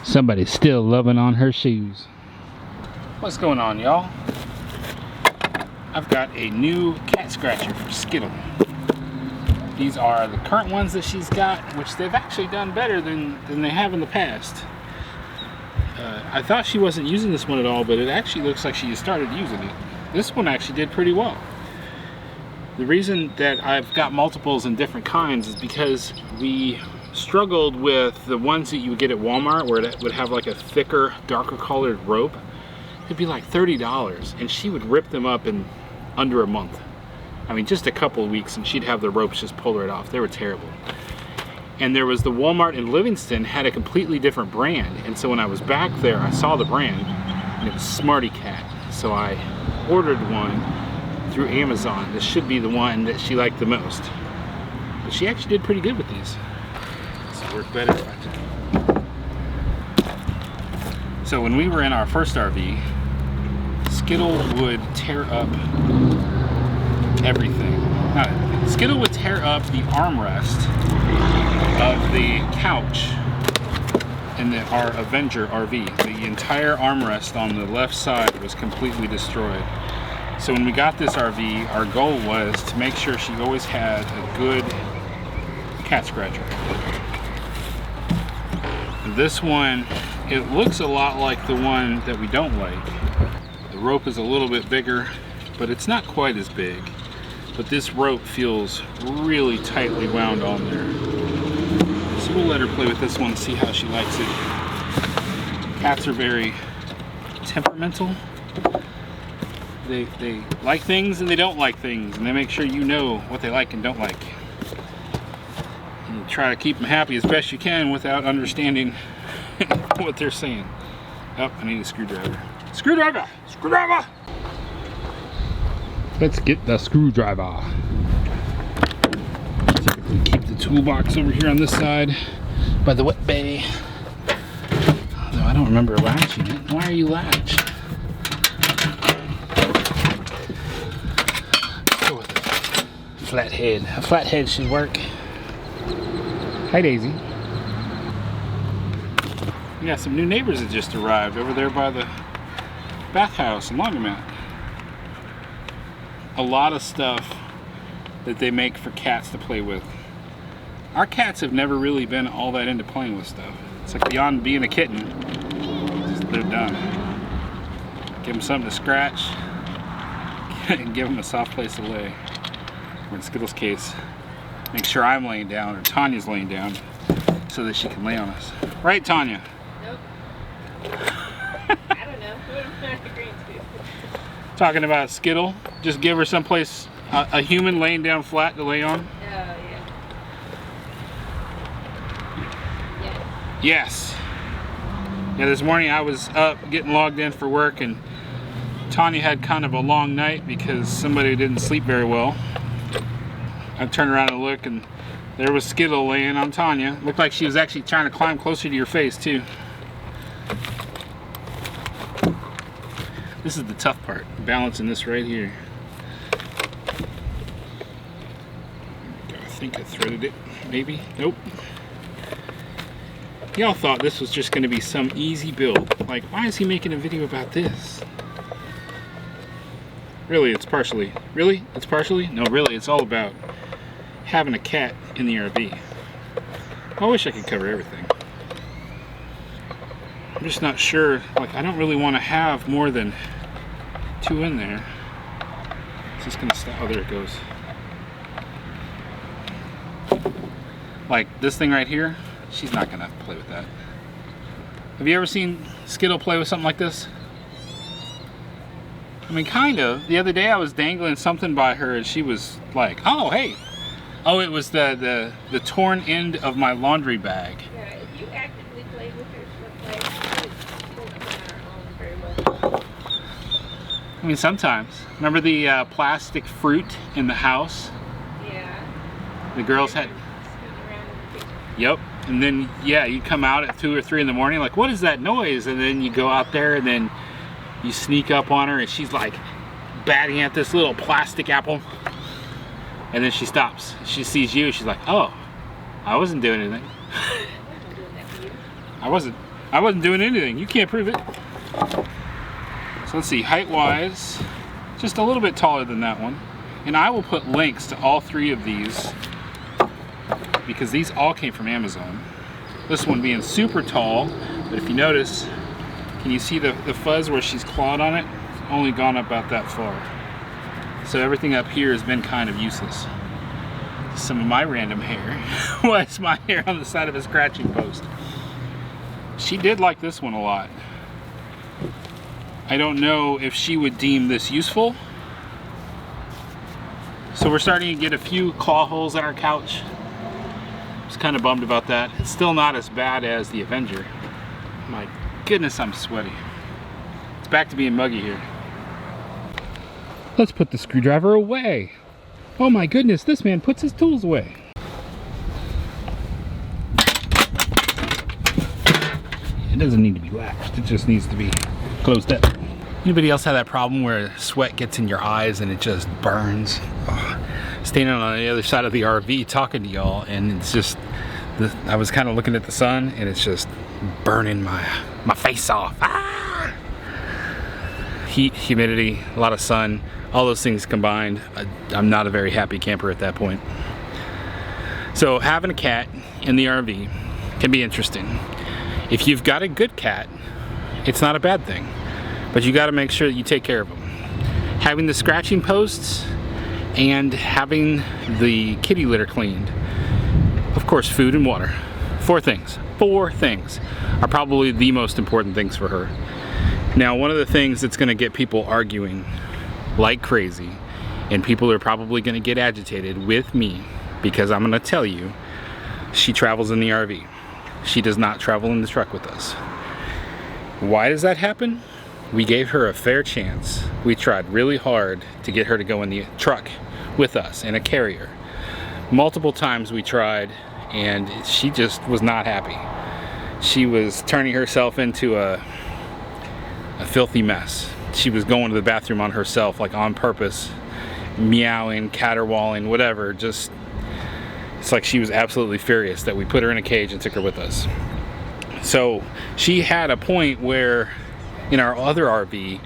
Somebody's still loving on her shoes. What's going on, y'all? I've got a new cat scratcher for Skittle. These are the current ones that she's got, which they've actually done better than they have in the past. I thought she wasn't using this one at all, but it actually looks like she started using it. This one actually did pretty well. The reason that I've got multiples in different kinds is because we struggled with the ones that you would get at Walmart where it would have like a thicker, darker colored rope. It'd be like $30, and she would rip them up in under a month. I mean, just a couple of weeks, and she'd have the ropes just pull right off. They were terrible. And there was the Walmart in Livingston had a completely different brand, and so when I was back there, I saw the brand, and it was Smarty Cat. So I ordered one through Amazon. This should be the one that she liked the most. But she actually did pretty good with these. This will work better if I do. So when we were in our first RV, Skittle would tear up everything. Skittle would tear up the armrest of the couch in our Avenger RV. The entire armrest on the left side was completely destroyed. So when we got this RV, our goal was to make sure she always had a good cat scratcher. This one, it looks a lot like the one that we don't like. The rope is a little bit bigger, but it's not quite as big. But this rope feels really tightly wound on there. So we'll let her play with this one and see how she likes it. Cats are very temperamental. They like things and they don't like things, and they make sure you know what they like and don't like. And you try to keep them happy as best you can without understanding what they're saying. Oh, I need a screwdriver. Screwdriver! Screwdriver! Let's get the screwdriver. So we can keep the toolbox over here on this side by the wet bay. Although I don't remember latching it. Why are you latched? Go with it. Flathead. A flathead should work. Hi, Daisy. We got some new neighbors that just arrived over there by the bathhouse and laundromat. A lot of stuff that they make for cats to play with. Our cats have never really been all that into playing with stuff. It's like beyond being a kitten, they're done. Give them something to scratch and give them a soft place to lay. Or in Skittle's case, make sure I'm laying down or Tanya's laying down so that she can lay on us. Right, Tanya? Nope. I don't know. What am I agreeing to? Talking about Skittle, just give her someplace, a human laying down flat to lay on. Oh, yeah. Yes. Yeah, this morning I was up getting logged in for work, and Tanya had kind of a long night because somebody didn't sleep very well. I turned around and looked, and there was Skittle laying on Tanya. Looked like she was actually trying to climb closer to your face too. This is the tough part, balancing this right here. I think I threaded it, maybe. Nope. Y'all thought this was just going to be some easy build. Like, why is he making a video about this? Really, it's partially. Really? It's partially? No, really, it's all about having a cat in the RV. I wish I could cover everything. I'm just not sure. Like, I don't really want to have more than 2 in there. It's just going to stop. Oh, there it goes. Like, this thing right here. She's not gonna play with that. Have you ever seen Skittle play with something like this? I mean, kind of. The other day I was dangling something by her and she was like, oh, hey. Oh, it was the torn end of my laundry bag. Yeah, if you actively play with her stuff like that, very well. I mean, sometimes. Remember the plastic fruit in the house? Yeah. The girls had... Yep. And then, yeah, you come out at 2 or 3 in the morning, like, what is that noise? And then you go out there and then you sneak up on her and she's like batting at this little plastic apple. And then she stops. She sees you. She's like, oh, I wasn't doing anything. I wasn't doing that for you. I wasn't. I wasn't doing anything. You can't prove it. So let's see, height-wise, just a little bit taller than that one. And I will put links to all 3 of these because these all came from Amazon. This one being super tall, but if you notice, can you see the fuzz where she's clawed on it? It's only gone about that far. So everything up here has been kind of useless. Some of my random hair was my hair on the side of a scratching post. She did like this one a lot. I don't know if she would deem this useful. So we're starting to get a few claw holes in our couch. I was kind of bummed about that. It's still not as bad as the Avenger. My goodness, I'm sweaty. It's back to being muggy here. Let's put the screwdriver away. Oh my goodness, this man puts his tools away. It doesn't need to be latched, it just needs to be closed up. Anybody else have that problem where sweat gets in your eyes and it just burns? Oh, standing on the other side of the RV talking to y'all, and it's just, I was kind of looking at the sun and it's just burning my face off. Ah! Heat, humidity, a lot of sun, all those things combined, I'm not a very happy camper at that point. So having a cat in the RV can be interesting. If you've got a good cat, it's not a bad thing. But you got to make sure that you take care of them. Having the scratching posts and having the kitty litter cleaned. Of course, food and water. 4 things. 4 things are probably the most important things for her. Now, one of the things that's going to get people arguing like crazy, and people are probably going to get agitated with me because I'm going to tell you, she travels in the RV. She does not travel in the truck with us. Why does that happen? We gave her a fair chance. We tried really hard to get her to go in the truck with us in a carrier. Multiple times we tried and she just was not happy. She was turning herself into a filthy mess. She was going to the bathroom on herself, like on purpose, meowing, caterwauling, whatever. Just, it's like she was absolutely furious that we put her in a cage and took her with us. So she had a point where in our other RV,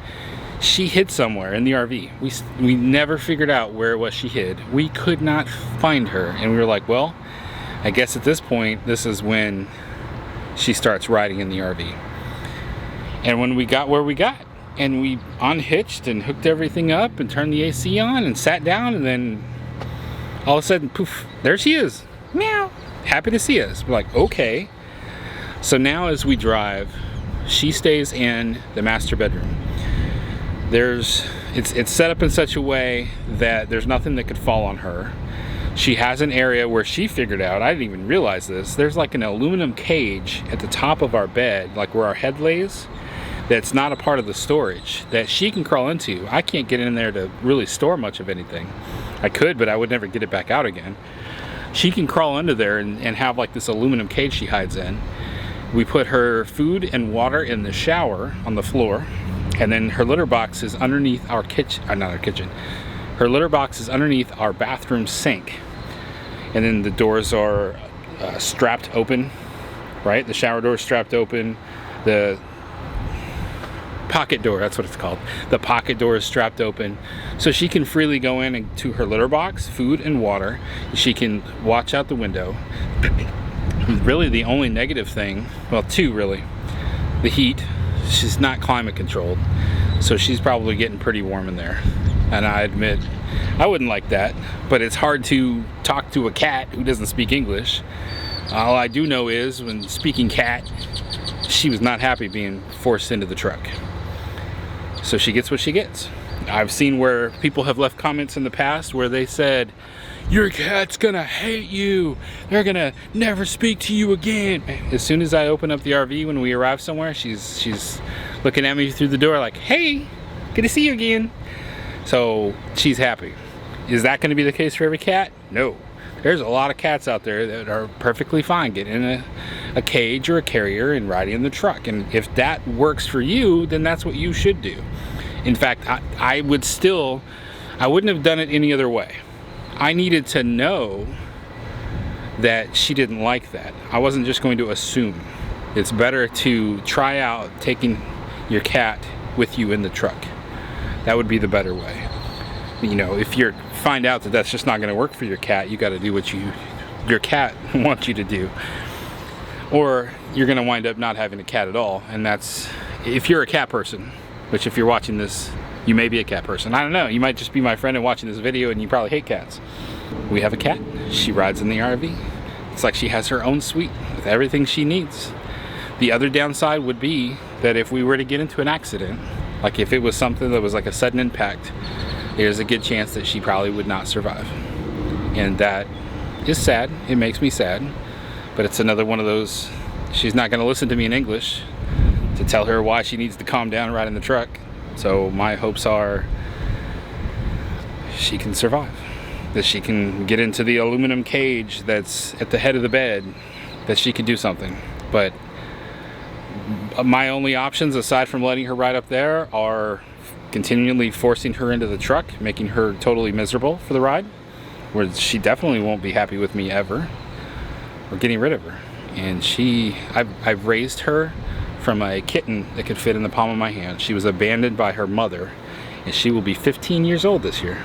she hid somewhere in the RV. We never figured out where it was she hid. We could not find her, and we were like, well, I guess at this point, this is when she starts riding in the RV. And when we got where we got, and we unhitched and hooked everything up and turned the AC on and sat down, and then all of a sudden, poof, there she is. Meow. Happy to see us. We're like, okay. So now as we drive, she stays in the master bedroom. It's set up in such a way that there's nothing that could fall on her. She has an area where she figured out, I didn't even realize this, there's like an aluminum cage at the top of our bed, like where our head lays, that's not a part of the storage, that she can crawl into. I can't get in there to really store much of anything. I could, but I would never get it back out again. She can crawl under there and have like this aluminum cage she hides in. We put her food and water in the shower on the floor, and then her litter box is underneath our kitchen, not our kitchen. Her litter box is underneath our bathroom sink. And then the doors are strapped open, right? The shower door is strapped open. The pocket door, that's what it's called. The pocket door is strapped open. So she can freely go into her litter box, food and water. She can watch out the window. Really the only negative thing, well, 2 really, the heat. She's not climate controlled, so she's probably getting pretty warm in there. And I admit, I wouldn't like that, but it's hard to talk to a cat who doesn't speak English. All I do know is when speaking cat, she was not happy being forced into the truck. So she gets what she gets. I've seen where people have left comments in the past where they said, your cat's gonna hate you. They're gonna never speak to you again. As soon as I open up the RV when we arrive somewhere, she's looking at me through the door like, hey, good to see you again. So she's happy. Is that gonna be the case for every cat? No. There's a lot of cats out there that are perfectly fine getting in a cage or a carrier and riding in the truck. And if that works for you, then that's what you should do. In fact, I wouldn't have done it any other way. I needed to know that she didn't like that. I wasn't just going to assume. It's better to try out taking your cat with you in the truck. That would be the better way. You know, if you find out that that's just not going to work for your cat, you got to do what your cat wants you to do. Or you're going to wind up not having a cat at all, and that's if you're a cat person, which if you're watching this, you may be a cat person. I don't know, you might just be my friend and watching this video and you probably hate cats. We have a cat. She rides in the RV. It's like she has her own suite with everything she needs. The other downside would be that if we were to get into an accident, like if it was something that was like a sudden impact, there's a good chance that she probably would not survive. And that is sad. It makes me sad. But it's another one of those, she's not going to listen to me in English to tell her why she needs to calm down and ride in the truck. So my hopes are she can survive. That she can get into the aluminum cage that's at the head of the bed, that she can do something. But my only options, aside from letting her ride up there, are continually forcing her into the truck, making her totally miserable for the ride, where she definitely won't be happy with me ever, or getting rid of her. And I've raised her from a kitten that could fit in the palm of my hand. She was abandoned by her mother, and she will be 15 years old this year.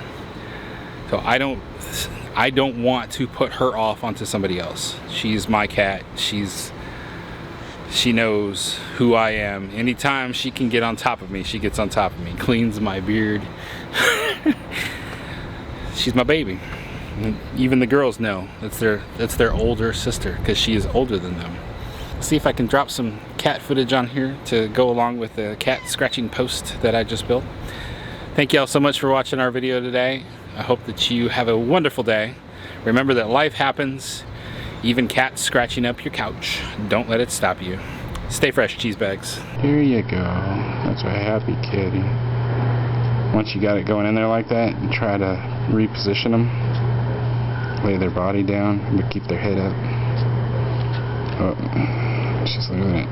So I don't want to put her off onto somebody else. She's my cat. She knows who I am. Anytime she can get on top of me, she gets on top of me, cleans my beard. She's my baby. And even the girls know that's their older sister, because she is older than them. See if I can drop some cat footage on here to go along with the cat scratching post that I just built. Thank you all so much for watching our video today. I hope that you have a wonderful day. Remember that life happens, even cats scratching up your couch. Don't let it stop you. Stay fresh, cheese bags. Here you go. That's a happy kitty. Once you got it going in there like that, and try to reposition them. Lay their body down, but keep their head up. Oh, she's losing it.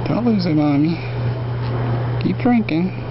Don't lose it, mommy. Keep drinking.